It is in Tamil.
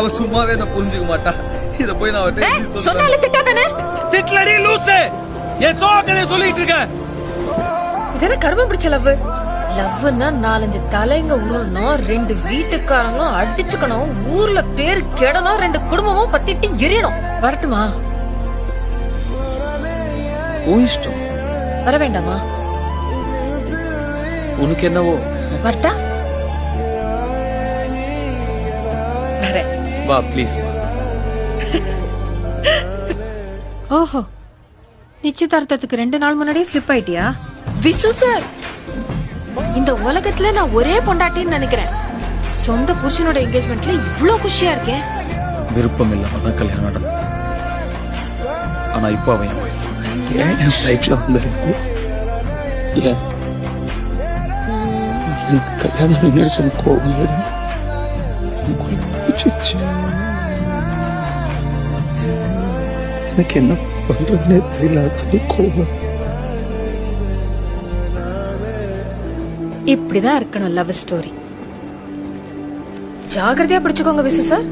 அவ சும்மாவே என்ன புரிஞ்சுக்க மாட்டா. இத போய் நான் அவட்ட எப்படி சொல்லுவேன்? சொன்னால திட்டாதானே? திட்லடி லூசு. ஏன் சோகனே சொல்லிட்டு இருக்க? இதென்ன கர்மம் பிடிச்ச லவ்? லவ்னா 4-5 தலைங்க உருளணும், 2 வீட்டுக்காரங்களும் அடிச்சுக்கணும், ஊர்ல பேரு கெடணும், 2 குடும்பமும் பத்திட்டு எரியணும். வரட்டுமா? உன் இஷ்டம். வர வேண்டாமா? உனக்கு என்னவோ. வரட்டா? வரேன். வா ப்ளீஸ். ஓஹோ, நிச்சயதார்த்தத்துக்கு 2 நாள் முன்னாடியே ஸ்லிப் ஆயிட்டியா? விசு சார், இந்த உலகத்துல நான் ஒரே பொண்டாட்டின்னு நினைக்கிறேன். சொந்த புருஷனோட என்கேஜ்மெண்ட்ல இவ்ளோ குஷியா இருக்கேன். விருப்பம் இல்லாம தான் கல்யாணம் நடந்தது. ஆனா இப்போ அவன் என் லைஃப்ல வந்திருக்கு. இல்ல எனக்கு கல்யாணம் நினைச்சு கோவம் எனக்கு என்ன பண்றதுனே தெரியல. கோவம். இப்படிதான் இருக்கணும் லவ் ஸ்டோரி. ஜாகிரதையா பிடிச்சுக்கோங்க விசு சார்.